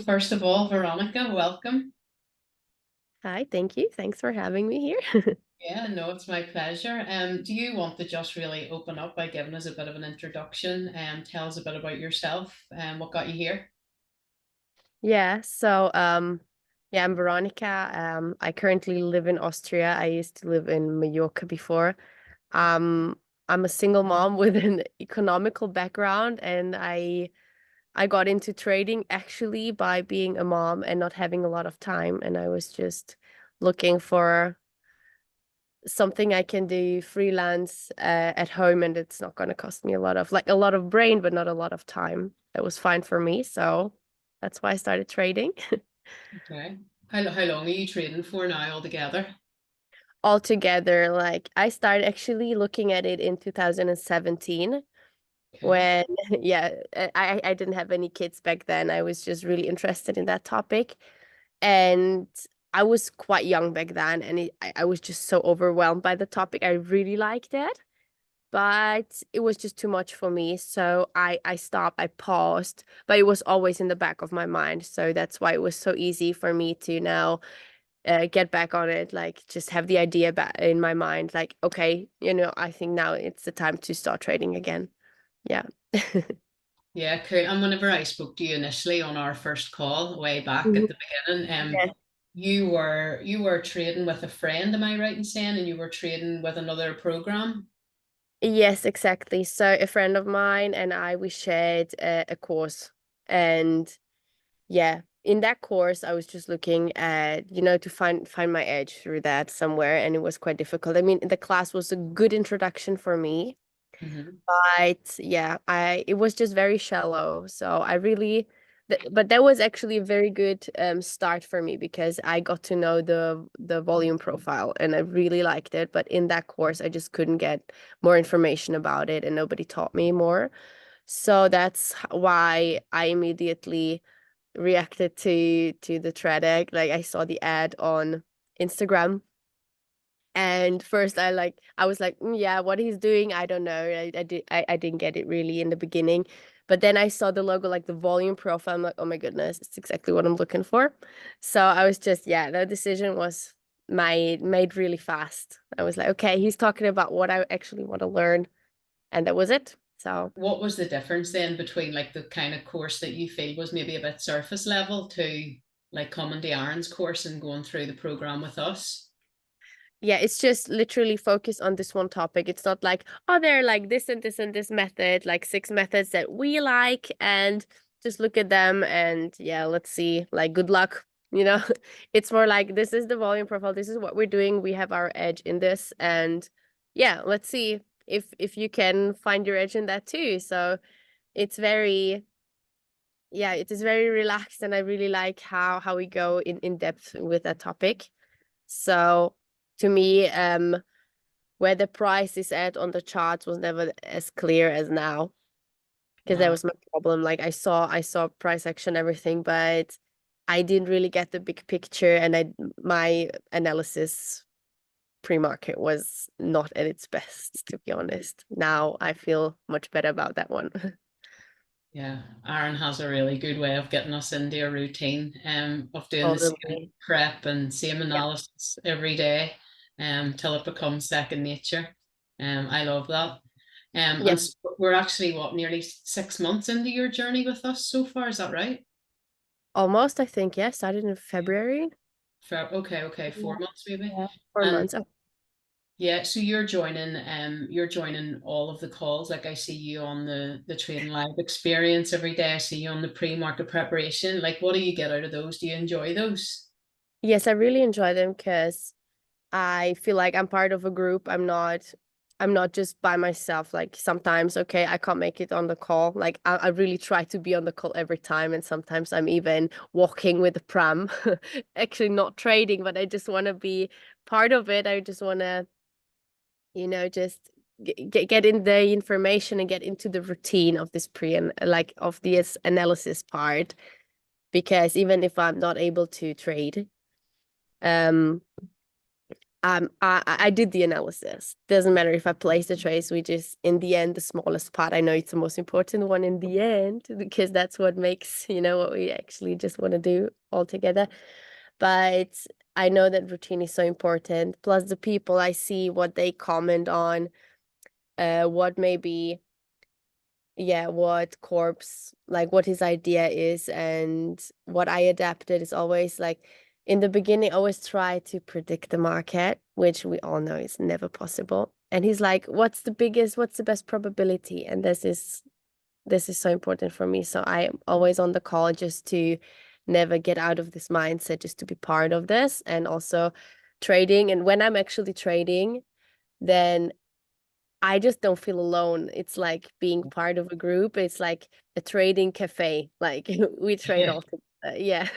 first of all, Veronika, welcome. Hi, thank you. Thanks for having me here. Yeah, no, it's my pleasure. Do you want to just really open up by giving us a bit of an introduction and tell us a bit about yourself and what got you here? Yeah, so yeah, I'm Veronika. I currently live in Austria. I used to live in Mallorca before. Um, I'm a single mom with an economical background, and I got into trading actually by being a mom and not having a lot of time. And I was just looking for something I can do freelance at home, and it's not going to cost me a lot of brain, but not a lot of time. That was fine for me, so that's why I started trading. Okay. How long are you trading for now altogether? Altogether, like I started actually looking at it in 2017 Okay. when yeah, I didn't have any kids back then. I was just really interested in that topic, and I was quite young back then, and I was just so overwhelmed by the topic. I really liked it, but it was just too much for me. So I stopped, I paused, but it was always in the back of my mind. So that's why it was so easy for me to now get back on it, like just have the idea back in my mind, like, okay, I think now it's the time to start trading again. Yeah. Yeah, cool. And whenever I spoke to you initially on our first call way back Mhm. at the beginning, Yeah. you were trading with a friend, am I right in saying, and you were trading with another program? Yes, exactly. So a friend of mine and we shared a course, and yeah, in that course, I was just looking at, to find my edge through that somewhere, and it was quite difficult. I mean, the class was a good introduction for me, Hmm. but yeah, I it was just very shallow. So I really, but that was actually a very good start for me because I got to know the volume profile and I really liked it. But in that course, I just couldn't get more information about it, and nobody taught me more. So that's why I immediately reacted to the thread egg. Like I saw the ad on Instagram, and first I was like, yeah, what he's doing, I don't know. I didn't get it really in the beginning. But then I saw the logo, like the volume profile. I'm like, oh my goodness, it's exactly what I'm looking for. So I was just, yeah, the decision was made really fast. I was like, okay, he's talking about what I actually want to learn, and that was it. So What was the difference then between like the kind of course that you feel was maybe a bit surface level to like coming to Aaron's course and going through the program with us? yeah, it's just literally focus on this one topic. It's not like, oh, there are like this and this and this method, like six methods that we like, and just look at them and yeah, let's see. Like, good luck. It's more like this is the volume profile. This is what we're doing. We have our edge in this, and yeah, let's see if you can find your edge in that too. So it's very, yeah, it is very relaxed, and I really like how we go in depth with that topic. So to me, where the price is at on the charts was never as clear as now, because that Wow. was my problem. Like I saw price action, everything, but I didn't really get the big picture, and my analysis pre-market was not at its best, to be honest. Now I feel much better about that one. Yeah, Aaron has a really good way of getting us into a routine of doing the same Totally. prep and same Yeah. analysis every day till it becomes second nature. I love that. Yeah. We're actually what, nearly 6 months into your journey with us so far, is that right? Almost, I think, yeah. Started in February. Okay, Yeah. 4 months maybe. Yeah. 4 months. Oh, Yeah, so you're joining all of the calls. Like I see you on the Trading Live experience every day. I see you on the pre-market preparation. Like what do you get out of those? Do you enjoy those? yes, I really enjoy them because I feel like I'm part of a group. I'm not just by myself. Like sometimes, okay, I can't make it on the call. Like I really try to be on the call every time. And sometimes I'm even walking with the pram, actually not trading, but I just want to be part of it. I just want to, just get in the information and get into the routine of this pre and like of this analysis part. Because even if I'm not able to trade, um I did the analysis. Doesn't matter if I place the trades, we just, in the end, the smallest part. I know it's the most important one in the end, because that's what makes, what we actually just want to do all together. But I know that routine is so important. Plus the people, I see what they comment on, what maybe, what Korbs, like what his idea is, and what I adapted is always like, in the beginning, I always try to predict the market, which we all know is never possible. And he's like, what's the best probability? And this is so important for me. So I am always on the call just to never get out of this mindset, just to be part of this, and also trading. And when I'm actually trading, then I just don't feel alone. It's like being part of a group. It's like a trading cafe. Like we trade all together. Yeah.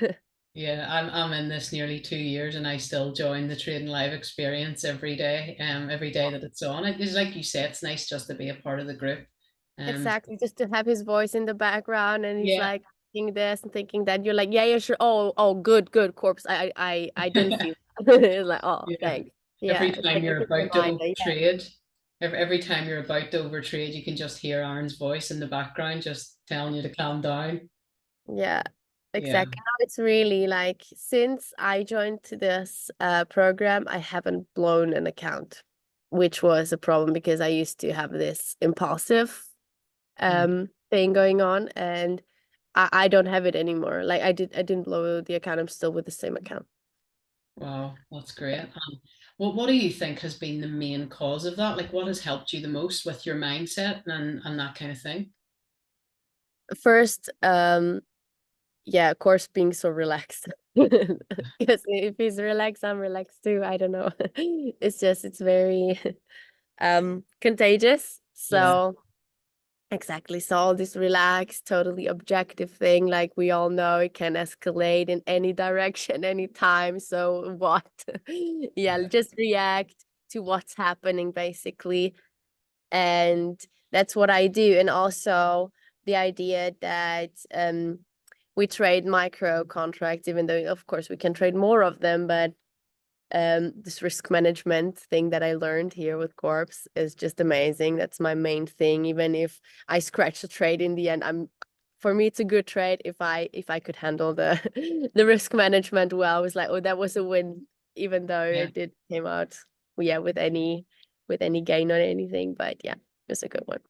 Yeah, I'm in this nearly 2 years and I still join the Trading Live experience every day that it's on. It is like you say, it's nice just to be a part of the group. Um, Exactly. Just to have his voice in the background, and he's yeah. like thinking this and thinking that. You're like, yeah, sure. Oh, good, Korbs. I didn't see that. It's like, oh, Yeah. thanks. Yeah. Every It's time like a you're good about to reminder. Yeah. overtrade, every time you're about to overtrade, you can just hear Aaron's voice in the background just telling you to calm down. Yeah. Yeah. Exactly. Now it's really like, since I joined this program, I haven't blown an account, which was a problem because I used to have this impulsive Mm. thing going on, and I don't have it anymore. Like I didn't blow the account. I'm still with the same account. Wow, that's great. Yeah. What do you think has been the main cause of that? Like, what has helped you the most with your mindset and that kind of thing? First, yeah, of course, being so relaxed. Because if he's relaxed, I'm relaxed too. I don't know. It's very contagious. Yeah, So exactly. So all this relaxed, totally objective thing, like we all know, it can escalate in any direction, anytime. So what? Yeah, yeah, just react to what's happening, basically. And that's what I do. And also the idea that we trade micro contracts, even though of course we can trade more of them, but this risk management thing that I learned here with Korbs is just amazing. That's my main thing. Even if I scratch the trade in the end, for me it's a good trade if I could handle the the risk management well. I was like, oh, that was a win, even though yeah. it did came out, yeah, with any gain or anything. But yeah, it's a good one.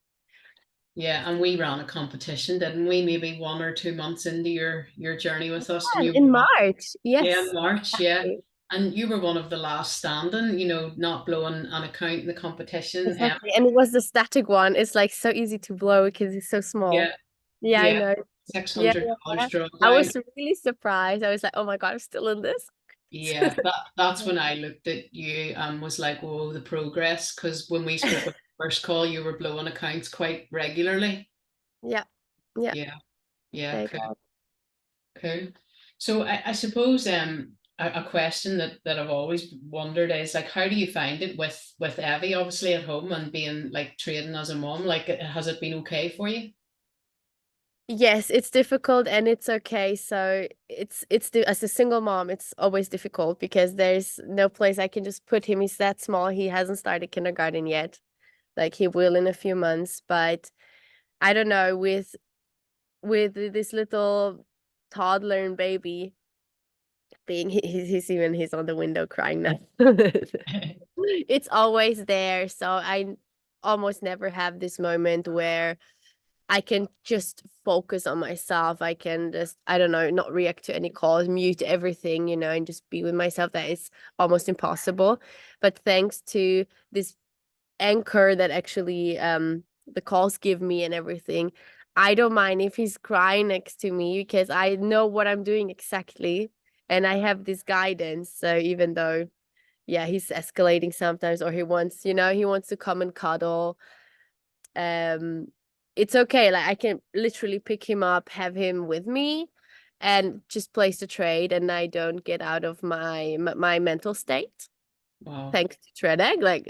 Yeah, and we ran a competition, didn't we? Maybe 1 or 2 months into your journey with us, and Yeah, you in were March, yeah, in yes. March, yeah, Exactly. and you were one of the last standing. Not blowing an account in the competition. Exactly. And it was the static one. It's like so easy to blow because it's so small. Yeah, Yeah, I yeah, know. six Yeah, hundred yeah, dollars yeah. I drawdown. was really surprised. I was like, oh my God, I'm still in this. Yeah, that's when I looked at you and was like, "Whoa, the progress!" Because when we spoke on the first call, you were blowing accounts quite regularly. Yeah, yeah. Yeah, yeah, Thank cool, God. cool. So I suppose a question that I've always wondered is like, how do you find it with Evie obviously at home and being like trading as a mom? Like, has it been okay for you? Yes, it's difficult and it's okay. So as a single mom, it's always difficult because there's no place I can just put him. He's that small. He hasn't started kindergarten yet. Like he will in a few months, but I don't know, with this little toddler and baby being, he's on the window crying now. It's always there, so I almost never have this moment where I can just focus on myself. I can just, I don't know, not react to any calls, mute everything, and just be with myself. That is almost impossible. But thanks to this anchor that actually the calls give me and everything, I don't mind if he's crying next to me because I know what I'm doing exactly, and I have this guidance. So even though, yeah, he's escalating sometimes, or he wants to come and cuddle, um it's okay. Like I can literally pick him up, have him with me, and just place the trade, and I don't get out of my mental state, Wow. thanks to Trade Egg. Like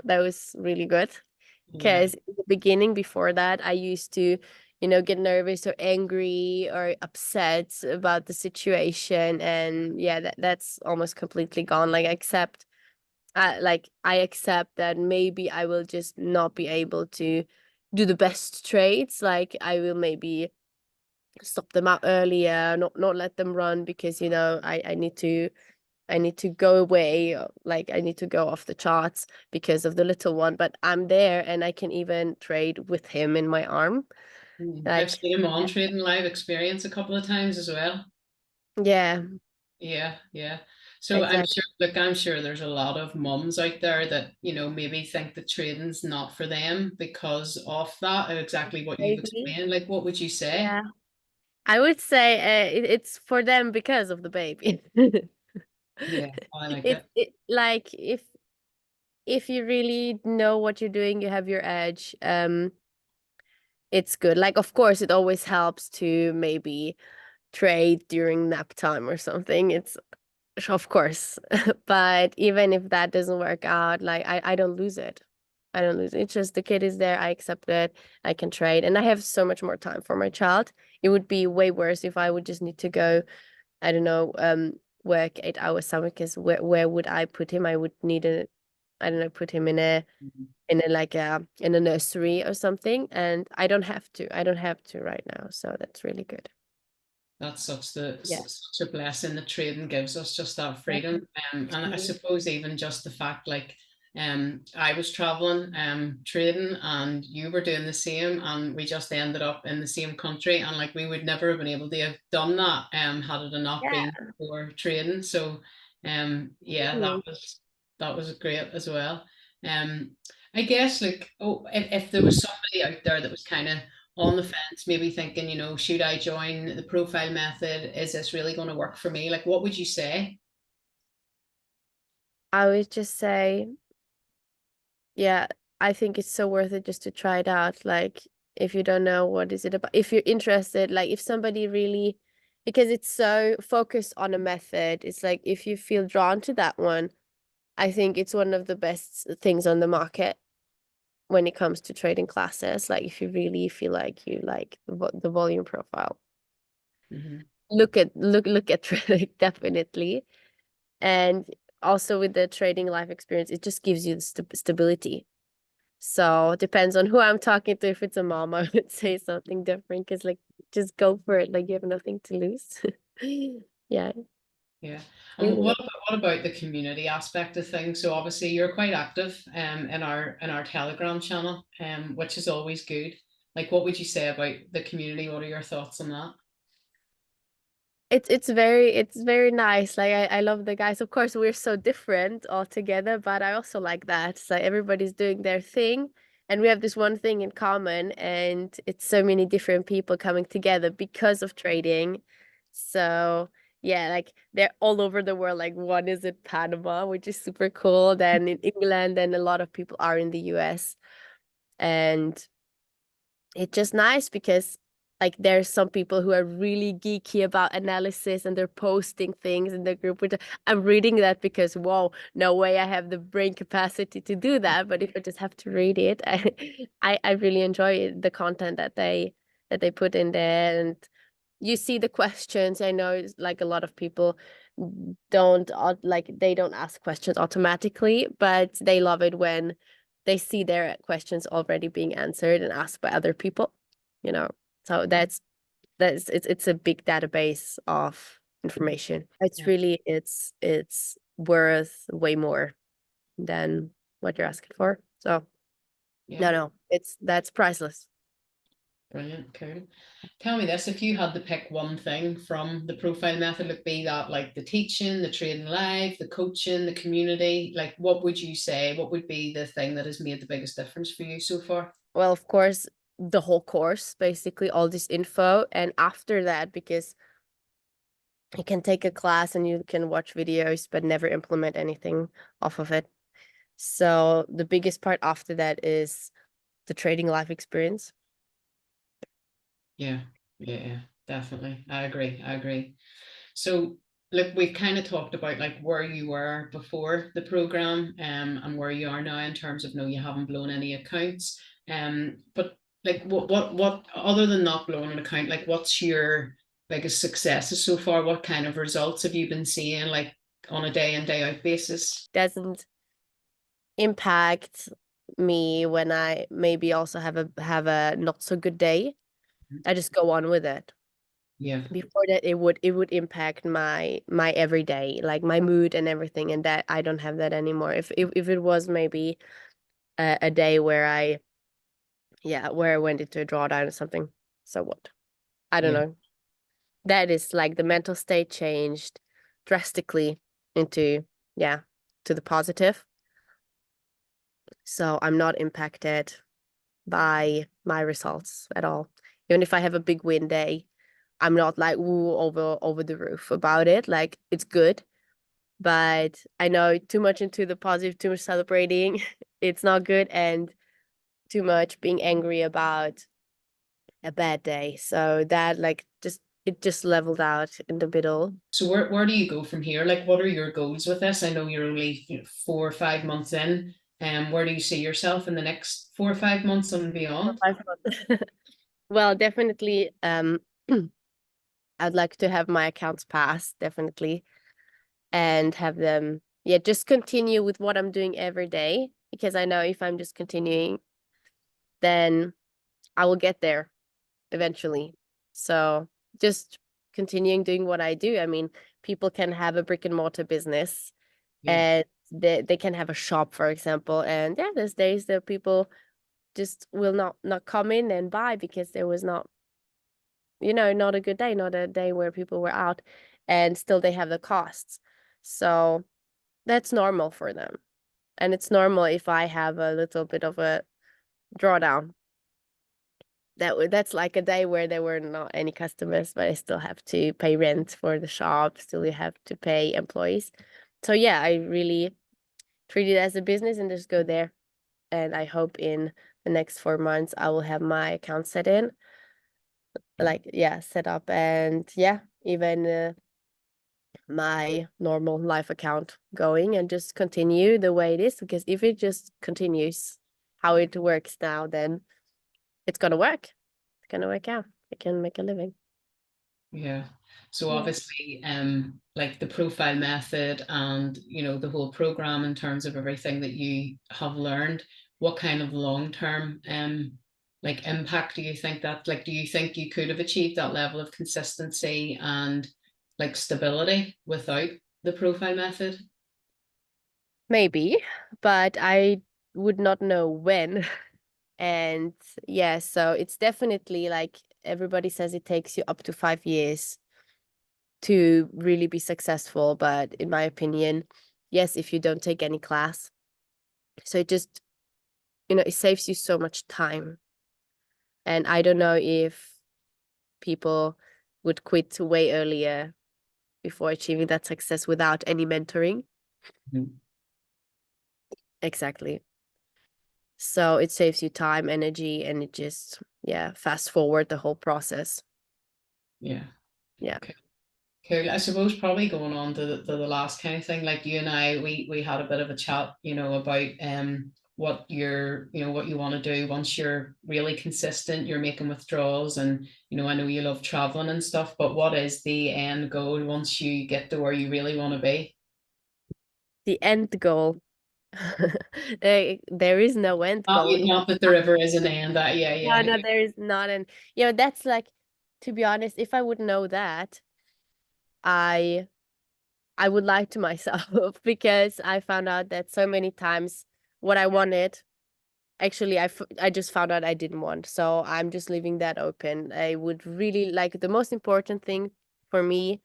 that was really good, Yeah. because in the beginning, before that, I used to get nervous or angry or upset about the situation, and yeah, that's almost completely gone. Like I accept like I accept that maybe I will just not be able to do the best trades. Like I will maybe stop them out earlier, not let them run because I need to go away, like I need to go off the charts because of the little one, but I'm there and I can even trade with him in my arm. I've Like, seen him on Trading Live Experience a couple of times as well. yeah, Yeah, yeah. So I'm exactly. sure, look, I'm sure there's a lot of mums out there that, maybe think that trading's not for them because of that, and exactly what you've Maybe. explained. Like, what would you say? Yeah. I would say it's for them because of the baby. Yeah, I like It's it. like if you really know what you're doing, you have your edge. It's good. Like, of course, it always helps to maybe trade during nap time or something. It's of course, but even if that doesn't work out, like I don't lose it. I don't lose it. It's just the kid is there. I accept it. I can trade, and I have so much more time for my child. It would be way worse if I would just need to go, I don't know, work 8 hours somewhere because where would I put him? I would need I don't know, put him Mhm. in a like a in a nursery or something, and I don't have to. I don't have to right now, so that's really good. That's Yeah. such a blessing that trading gives us, just that Yeah. freedom. And I Mhm. suppose even just the fact, like, I was traveling, trading, and you were doing the same, and we just ended up in the same country, and like we would never have been able to have done that, had it not Yeah. been for trading. So, yeah, Really. that was great as well. Um, I guess, like, oh, if there was somebody out there that was kind of on the fence, maybe thinking, should I join the profile method? Is this really going to work for me? Like, what would you say? I would just say, yeah, I think it's so worth it just to try it out. Like, if you don't know what is it about, if you're interested, like if somebody really, because it's so focused on a method, it's like if you feel drawn to that one, I think it's one of the best things on the market when it comes to trading classes. Like, if you really feel like you like the volume profile, Hmm. look at trading definitely. And also with the trading life experience, it just gives you the stability. So it depends on who I'm talking to. If it's a mom, I would say something different because like just go for it. Like you have nothing to lose. Yeah, Yeah. And really. what about the community aspect of things? So obviously you're quite active in our Telegram channel, which is always good. Like, what would you say about the community? What are your thoughts on that? It's very nice. Like I love the guys. Of course, we're so different all together, but I also like that. So everybody's doing their thing and we have this one thing in common and it's so many different people coming together because of trading. So yeah, like they're all over the world. Like one is in Panama, which is super cool. Then in England, and a lot of people are in the US. And it's just nice because like there's some people who are really geeky about analysis and they're posting things in the group, which I'm reading that because whoa, no way I have the brain capacity to do that. But if I just have to read it, I really enjoy it, the content that they put in there. And you see the questions. I know it's like a lot of people don't like they don't ask questions automatically, but they love it when they see their questions already being answered and asked by other people, you know. So that's it's a big database of information. It's Yeah. really it's worth way more than what you're asking for. So Yeah. no, it's that's priceless. Brilliant. Cool. Tell me this, if you had to pick one thing from the profile method, would be that like the teaching, the trading live, the coaching, the community, like what would you say? What would be the thing that has made the biggest difference for you so far? Well, of course, the whole course, basically all this info, and after that, because you can take a class and you can watch videos but never implement anything off of it. So the biggest part after that is the trading life experience. Yeah, yeah, yeah, definitely. I agree. I agree. So, look, we've kind of talked about like where you were before the program, and where you are now in terms of no, you haven't blown any accounts. But like, what other than not blowing an account, like, what's your biggest successes so far? What kind of results have you been seeing, like, on a day in day out basis? Doesn't impact me when I maybe also have a not so good day. I just go on with it. Yeah. Before that, it would impact my everyday, like my mood and everything, and that I don't have that anymore. If it was maybe a day where I went into a drawdown or something, so what? I don't Yeah. know. That is like the mental state changed drastically into, yeah, to the positive. So I'm not impacted by my results at all. Even if I have a big win day, I'm not like woo over the roof about it. Like it's good, but I know too much into the positive, too much celebrating, it's not good, and too much being angry about a bad day. So that like just it just leveled out in the middle. So where do you go from here? Like, what are your goals with this? I know you're only 4 or 5 months in. Where do you see yourself in the next 4 or 5 months and beyond? 5 months. Well, definitely, I'd like to have my accounts pass, definitely, and have them, yeah, just continue with what I'm doing every day. Because I know if I'm just continuing, then I will get there eventually. So just continuing doing what I do. I mean, people can have a brick and mortar business, Yeah. and they can have a shop, for example. And yeah, there's days that people just will not come in and buy because there was not a good day, not a day where people were out, and still they have the costs. So that's normal for them. And it's normal if I have a little bit of a drawdown. That's like a day where there were not any customers, but I still have to pay rent for the shop, still you have to pay employees. So yeah, I really treat it as a business and just go there. And I hope in the next 4 months I will have my account set up, and yeah, even my normal life account going, and just continue the way it is. Because if it just continues how it works now, then it's gonna work. It's gonna work out. I can make a living. Yeah. So Yeah. obviously, like the profile method and the whole program in terms of everything that you have learned, what kind of long-term like impact do you think that like do you think you could have achieved that level of consistency and like stability without the profile method? Maybe, but I would not know when. And yeah, so it's definitely like everybody says it takes you up to 5 years to really be successful. But in my opinion, yes, if you don't take any class. So it just, it saves you so much time. And I don't know if people would quit way earlier before achieving that success without any mentoring. Mhm. Exactly. So it saves you time, energy, and it just, yeah, fast forward the whole process. Yeah. Yeah. Okay. Cool. I suppose probably going on to the last kind of thing, like you and I, we had a bit of a chat, about what what you want to do once you're really consistent, you're making withdrawals, and I know you love traveling and stuff, but what is the end goal once you get to where you really want to be? The end goal. There is no end Not, goal. not that the river is an end. That yeah, No, yeah, no, there is not an, that's like, to be honest, if I would know that, I I would lie to myself because I found out that so many times what I wanted, actually, I just found out I didn't want. So I'm just leaving that open. I would really like, the most important thing for me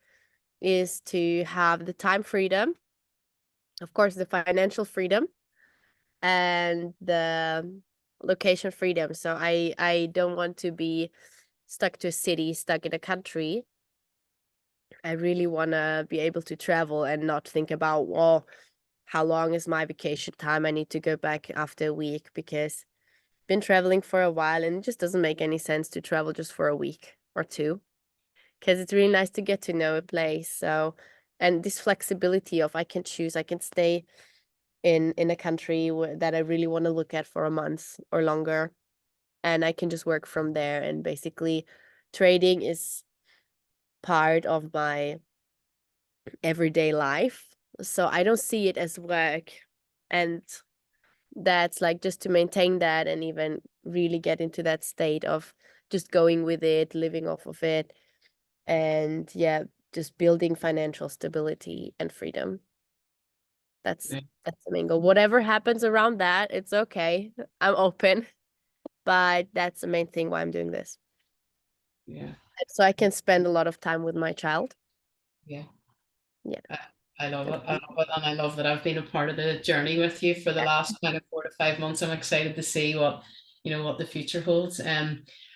is to have the time freedom, of course, the financial freedom, and the location freedom. So I don't want to be stuck to a city, stuck in a country. I really want to be able to travel and not think about, well, how long is my vacation time? I need to go back after a week, because I've been traveling for a while and it just doesn't make any sense to travel just for a week or two, because it's really nice to get to know a place. So, and this flexibility of, I can choose, I can stay in a country that I really want to look at for a month or longer, and I can just work from there. And basically, trading is part of my everyday life. So I don't see it as work. And that's like just to maintain that and even really get into that state of just going with it, living off of it, and yeah, just building financial stability and freedom. That's Yeah. that's the main goal. Whatever happens around that, it's okay. I'm open, but that's the main thing why I'm doing this. Yeah. So I can spend a lot of time with my child. Yeah. Yeah. I, I love That's it. I love it. And I love that I've been a part of the journey with you for the yeah. last kind of 4 to 5 months. I'm excited to see what the future holds.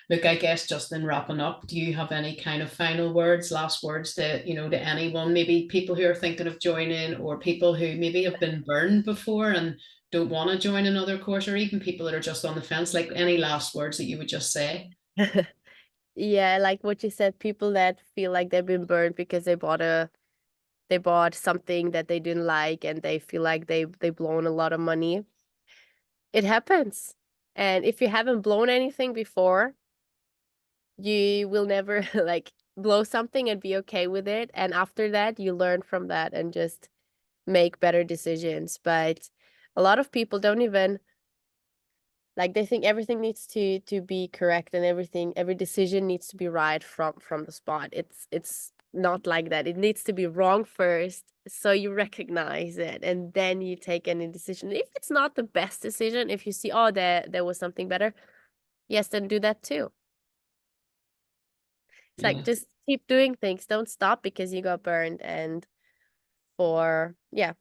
Look, I guess just in wrapping up, do you have any kind of final words, last words to anyone, maybe people who are thinking of joining, or people who maybe have been burned before and don't want to join another course, or even people that are just on the fence, like any last words that you would just say? Yeah, like what you said, people that feel like they've been burned because they bought something that they didn't like and they feel like they blown a lot of money. It happens. And if you haven't blown anything before, you will never like blow something and be okay with it. And after that, you learn from that and just make better decisions. But a lot of people don't even like, they think everything needs to be correct and every decision needs to be right from the spot. It's not like that. It needs to be wrong first, so you recognize it and then you take any decision. If it's not the best decision, if you see, oh, there was something better, yes, then do that too. It's like, Yeah, just keep doing things. Don't stop because you got burned. And yeah,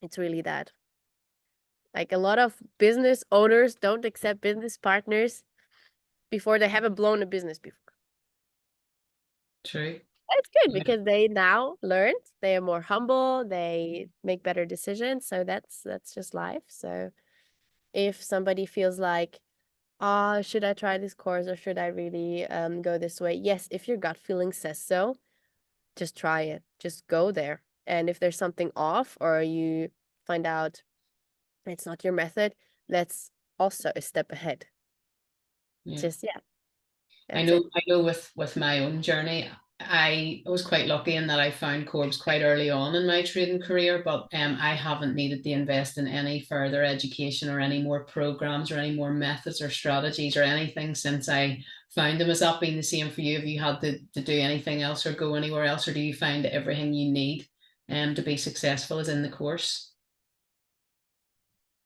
it's really that. Like, a lot of business owners don't accept business partners before they haven't blown a business before. true. It's good Yeah, because they now learned, they are more humble, they make better decisions. So that's just life. So if somebody feels like, oh, should I try this course or should I really go this way? Yes, if your gut feeling says so, just try it. Just go there. And if there's something off or you find out it's not your method, that's also a step ahead. yeah. Just yeah, I that's know, it. I know with my own journey, I was quite lucky in that I found Korbs quite early on in my trading career, but I haven't needed to invest in any further education or any more programs or any more methods or strategies or anything since I found them. Has that been the same for you? Have you had to do anything else or go anywhere else, or do you find that everything you need to be successful is in the course?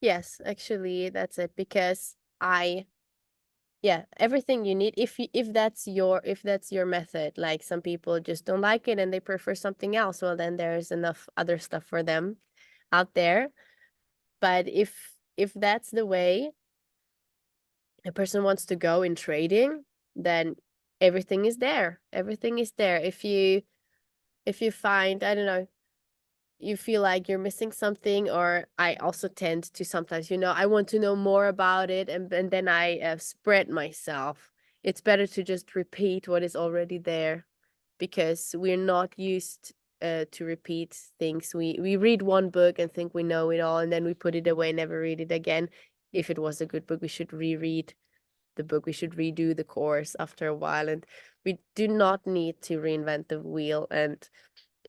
Yes, actually, that's it. Because I yeah, everything you need, if that's your method. Like, some people just don't like it and they prefer something else, well, then there's enough other stuff for them out there. But if that's the way a person wants to go in trading, then everything is there. If you find, I don't know, you feel like you're missing something, or I also tend to sometimes, I want to know more about it, and then I spread myself. It's better to just repeat what is already there, because we're not used to repeat things. We read one book and think we know it all, and then we put it away, never read it again. If it was a good book, we should reread the book. We should redo the course after a while, and we do not need to reinvent the wheel. And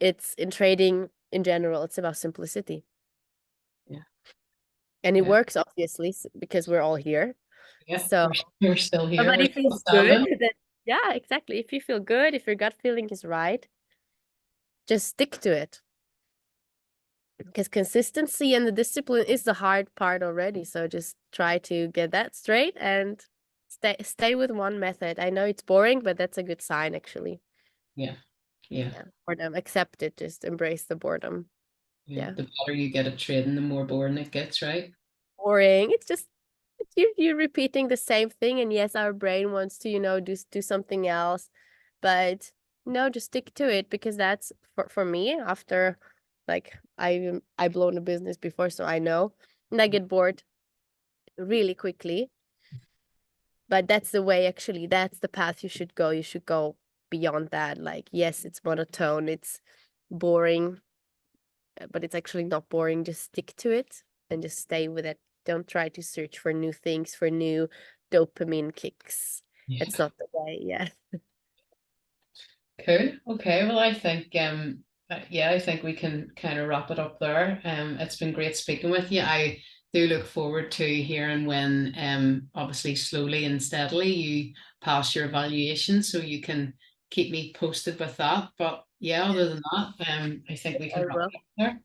it's in trading in general, it's about simplicity. Yeah, And it yeah, works, obviously, because we're all here. yeah. So We're still here. We're somebody still feels good, standing. then yeah, exactly. If you feel good, if your gut feeling is right, just stick to it. Because consistency and the discipline is the hard part already. So just try to get that straight and stay with one method. I know it's boring, but that's a good sign, actually. Yeah, yeah. Yeah. Boredom. Accept it. Just embrace the boredom. Yeah, Yeah. the better you get at trading, the more boring it gets, right? Boring. It's just you're repeating the same thing, and yes, our brain wants to, do something else, but no, just stick to it, because that's for me. After, like, I blown a business before, so I know, and I get bored really quickly. But that's the way, actually, that's the path you should go. You should go beyond that. Like, yes, it's monotone, it's boring, but it's actually not boring. Just stick to it and just stay with it. Don't try to search for new things, for new dopamine kicks. Yeah. It's not the way. Yeah. Cool. Okay. Well, I think yeah, I think we can kind of wrap it up there. It's been great speaking with you. I do look forward to hearing when obviously slowly and steadily you pass your evaluation, so you can keep me posted with that. But yeah, other than that, I think we I can wrap will. up there.